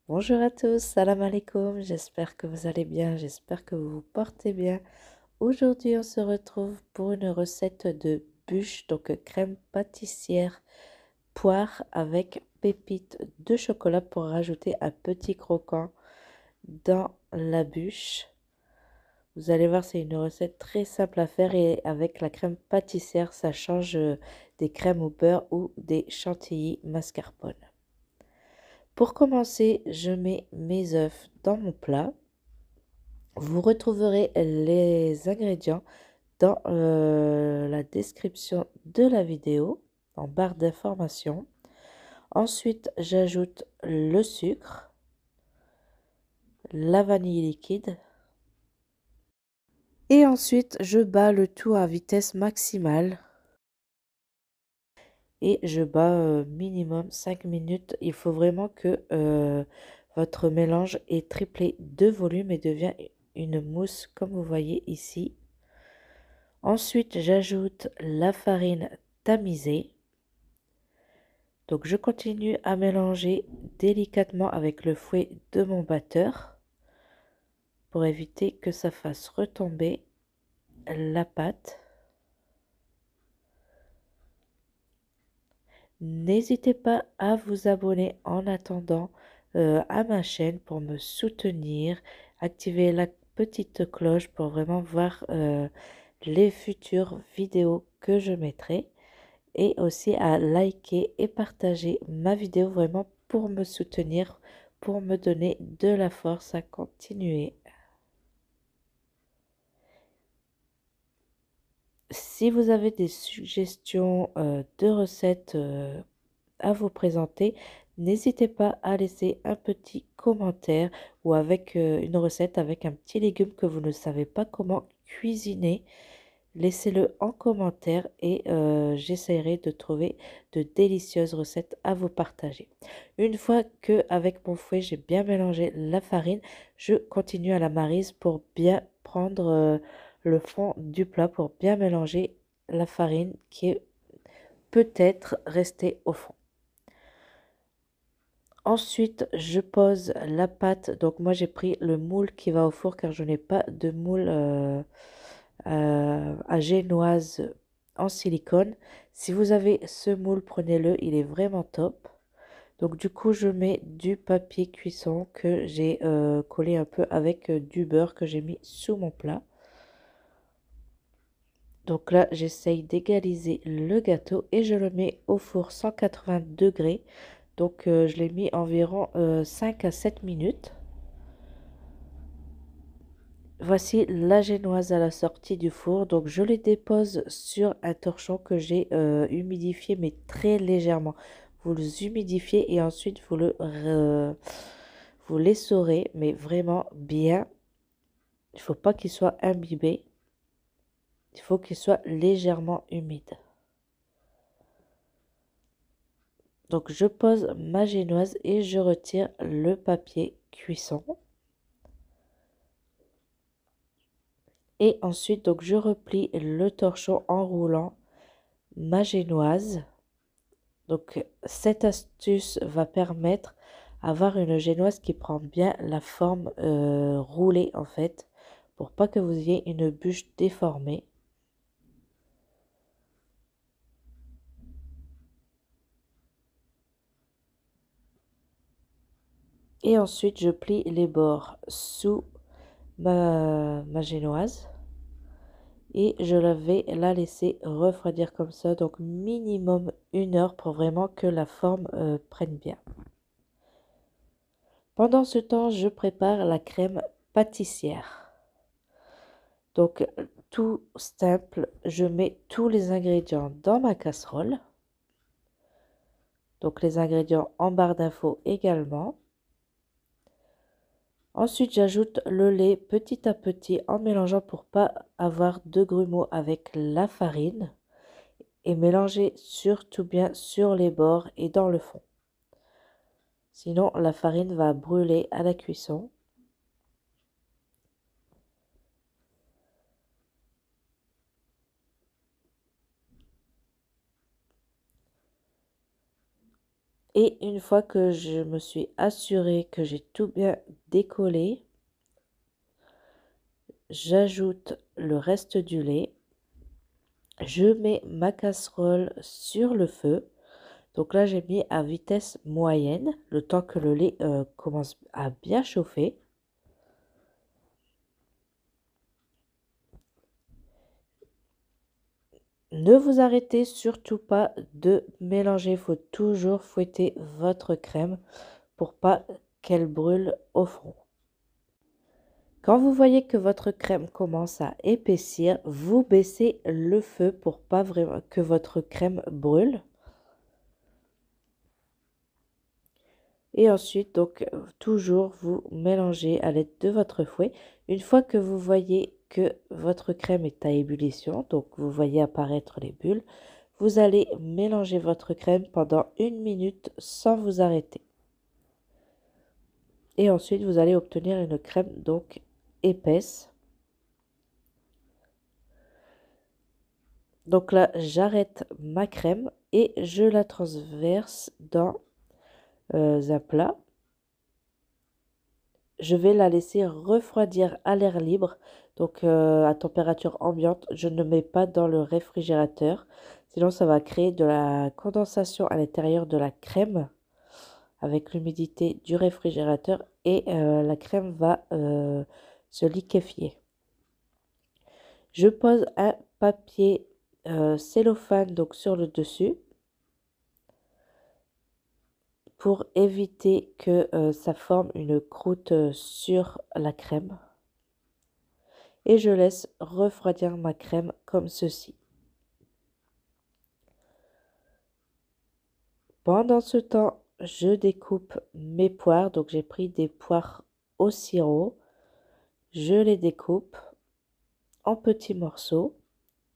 Bonjour à tous, salam alaikum, j'espère que vous allez bien, j'espère que vous vous portez bien. Aujourd'hui, on se retrouve pour une recette de bûche, donc crème pâtissière poire avec pépites de chocolat pour rajouter un petit croquant dans la bûche. Vous allez voir, c'est une recette très simple à faire et avec la crème pâtissière, ça change des crèmes au beurre ou des chantilly mascarpone. Pour commencer, je mets mes œufs dans mon plat. Vous retrouverez les ingrédients dans la description de la vidéo, en barre d'information. Ensuite, j'ajoute le sucre, la vanille liquide. Et ensuite, je bats le tout à vitesse maximale. Et je bats minimum 5 minutes. Il faut vraiment que votre mélange ait triplé de volume et devient une mousse comme vous voyez ici. Ensuite, j'ajoute la farine tamisée. Donc, je continue à mélanger délicatement avec le fouet de mon batteur pour éviter que ça fasse retomber la pâte. N'hésitez pas à vous abonner en attendant à ma chaîne pour me soutenir. Activez la petite cloche pour vraiment voir les futures vidéos que je mettrai. Et aussi à liker et partager ma vidéo vraiment pour me soutenir, pour me donner de la force à continuer. Si vous avez des suggestions de recettes à vous présenter, n'hésitez pas à laisser un petit commentaire ou avec une recette avec un petit légume que vous ne savez pas comment cuisiner. Laissez-le en commentaire et j'essaierai de trouver de délicieuses recettes à vous partager. Une fois que avec mon fouet, j'ai bien mélangé la farine, je continue à la maryse pour bien prendre le fond du plat, pour bien mélanger la farine qui est peut-être restée au fond. Ensuite, je pose la pâte. Donc moi, j'ai pris le moule qui va au four car je n'ai pas de moule à génoise en silicone. Si vous avez ce moule, prenez-le, il est vraiment top. Donc du coup, je mets du papier cuisson que j'ai collé un peu avec du beurre que j'ai mis sous mon plat. Donc là, j'essaye d'égaliser le gâteau et je le mets au four 180 degrés. Donc je l'ai mis environ 5 à 7 minutes. Voici la génoise à la sortie du four. Donc je les dépose sur un torchon que j'ai humidifié mais très légèrement. Vous les humidifiez et ensuite vous l'essorez mais vraiment bien. Il ne faut pas qu'il soit imbibé. Il faut qu'il soit légèrement humide. Donc je pose ma génoise et je retire le papier cuisson. Et ensuite, donc je replie le torchon en roulant ma génoise. Donc cette astuce va permettre d'avoir une génoise qui prend bien la forme roulée en fait, pour pas que vous ayez une bûche déformée. Et ensuite, je plie les bords sous ma génoise. Et je vais la laisser refroidir comme ça, donc minimum 1 heure pour vraiment que la forme prenne bien. Pendant ce temps, je prépare la crème pâtissière. Donc tout simple, je mets tous les ingrédients dans ma casserole. Donc les ingrédients en barre d'infos également. Ensuite, j'ajoute le lait petit à petit en mélangeant pour pas avoir de grumeaux avec la farine. Et mélanger surtout bien sur les bords et dans le fond. Sinon, la farine va brûler à la cuisson. Et une fois que je me suis assurée que j'ai tout bien décollé, j'ajoute le reste du lait. Je mets ma casserole sur le feu. Donc là, j'ai mis à vitesse moyenne, le temps que le lait commence à bien chauffer. Ne vous arrêtez surtout pas de mélanger. Il faut toujours fouetter votre crème pour pas qu'elle brûle au fond. Quand vous voyez que votre crème commence à épaissir, vous baissez le feu pour pas vraiment que votre crème brûle. Et ensuite, donc, toujours vous mélangez à l'aide de votre fouet. Une fois que vous voyez que votre crème est à ébullition, donc vous voyez apparaître les bulles, vous allez mélanger votre crème pendant 1 minute sans vous arrêter. Et ensuite, vous allez obtenir une crème donc épaisse. Donc là, j'arrête ma crème et je la transverse dans un plat. Je vais la laisser refroidir à l'air libre, donc à température ambiante. Je ne mets pas dans le réfrigérateur, sinon ça va créer de la condensation à l'intérieur de la crème avec l'humidité du réfrigérateur et la crème va se liquéfier. Je pose un papier cellophane donc sur le dessus pour éviter que ça forme une croûte sur la crème. Et je laisse refroidir ma crème comme ceci. Pendant ce temps, je découpe mes poires. Donc j'ai pris des poires au sirop. Je les découpe en petits morceaux.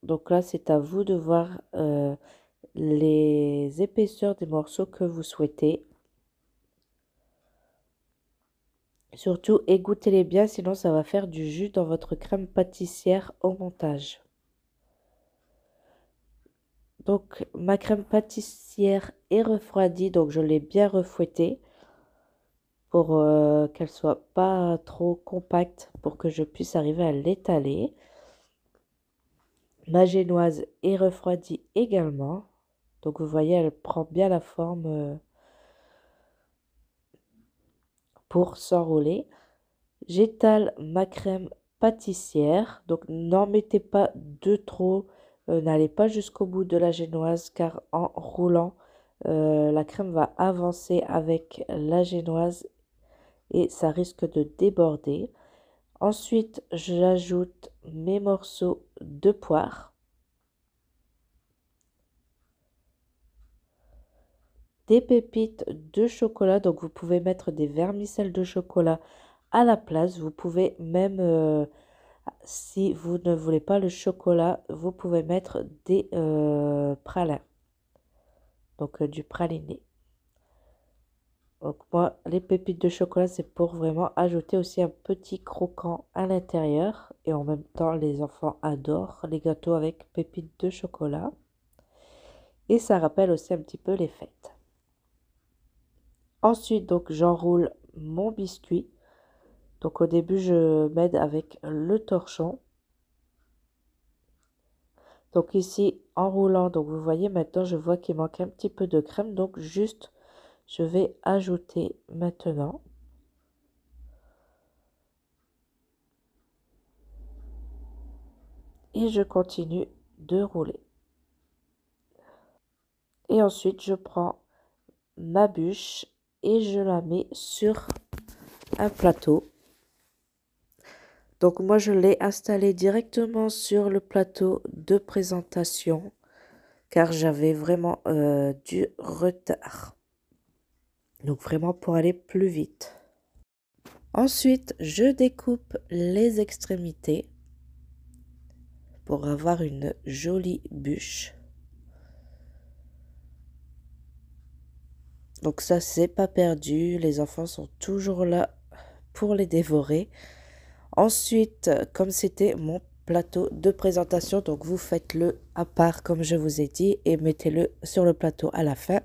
Donc là, c'est à vous de voir les épaisseurs des morceaux que vous souhaitez. Surtout, égouttez-les bien, sinon ça va faire du jus dans votre crème pâtissière au montage. Donc, ma crème pâtissière est refroidie, donc je l'ai bien refouettée pour qu'elle soit pas trop compacte pour que je puisse arriver à l'étaler. Ma génoise est refroidie également. Donc, vous voyez, elle prend bien la forme pour s'enrouler. J'étale ma crème pâtissière. Donc, n'en mettez pas de trop. N'allez pas jusqu'au bout de la génoise car en roulant, la crème va avancer avec la génoise et ça risque de déborder. Ensuite, j'ajoute mes morceaux de poire, des pépites de chocolat. Donc, vous pouvez mettre des vermicelles de chocolat à la place. Vous pouvez même, si vous ne voulez pas le chocolat, vous pouvez mettre des pralins, donc du praliné. Donc moi, les pépites de chocolat, c'est pour vraiment ajouter aussi un petit croquant à l'intérieur. Et en même temps, les enfants adorent les gâteaux avec pépites de chocolat. Et ça rappelle aussi un petit peu les fêtes. Ensuite, donc, j'enroule mon biscuit. Donc au début, je m'aide avec le torchon. Donc ici, en roulant, donc vous voyez maintenant, je vois qu'il manque un petit peu de crème. Donc juste, je vais ajouter maintenant. Et je continue de rouler. Et ensuite, je prends ma bûche et je la mets sur un plateau. Donc moi, je l'ai installée directement sur le plateau de présentation car j'avais vraiment du retard. Donc vraiment pour aller plus vite. Ensuite, je découpe les extrémités pour avoir une jolie bûche. Donc ça, c'est pas perdu. Les enfants sont toujours là pour les dévorer. Ensuite, comme c'était mon plateau de présentation, donc vous faites-le à part comme je vous ai dit et mettez-le sur le plateau à la fin.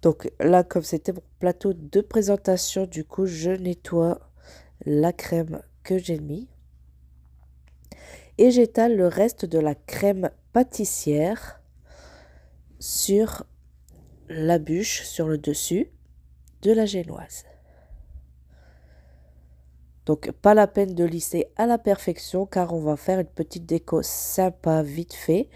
Donc là, comme c'était mon plateau de présentation, du coup, je nettoie la crème que j'ai mis. Et j'étale le reste de la crème pâtissière sur la bûche, sur le dessus de la génoise. Donc pas la peine de lisser à la perfection car on va faire une petite déco sympa vite fait.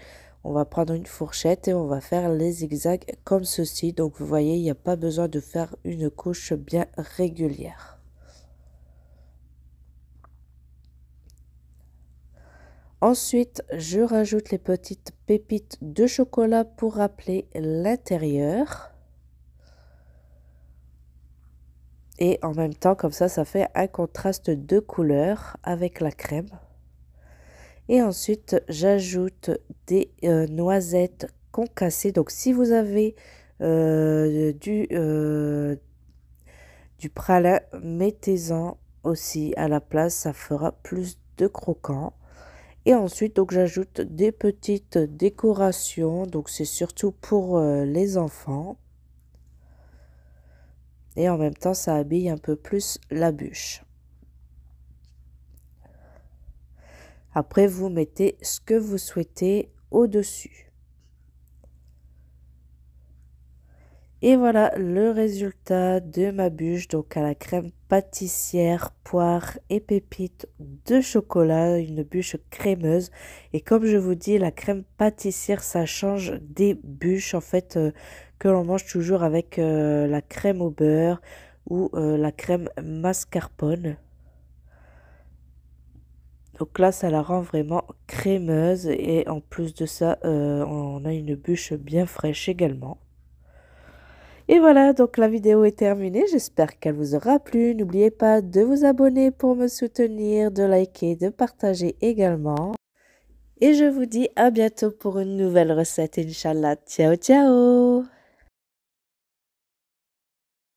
On va prendre une fourchette et on va faire les zigzags comme ceci. Donc vous voyez, il n'y a pas besoin de faire une couche bien régulière. Ensuite, je rajoute les petites pépites de chocolat pour rappeler l'intérieur. Et en même temps, comme ça fait un contraste de couleur avec la crème. Et ensuite, j'ajoute des noisettes concassées. Donc, si vous avez du pralin, mettez-en aussi à la place. Ça fera plus de croquant. Et ensuite, donc, j'ajoute des petites décorations. Donc, c'est surtout pour les enfants. Et en même temps, ça habille un peu plus la bûche. Après, vous mettez ce que vous souhaitez au-dessus. Et voilà le résultat de ma bûche, donc à la crème pâtissière, poire et pépites de chocolat, une bûche crémeuse. Et comme je vous dis, la crème pâtissière, ça change des bûches en fait que l'on mange toujours avec la crème au beurre ou la crème mascarpone. Donc là, ça la rend vraiment crémeuse et en plus de ça, on a une bûche bien fraîche également. Et voilà, donc la vidéo est terminée. J'espère qu'elle vous aura plu. N'oubliez pas de vous abonner pour me soutenir, de liker, de partager également. Et je vous dis à bientôt pour une nouvelle recette, Inch'Allah. Ciao, ciao!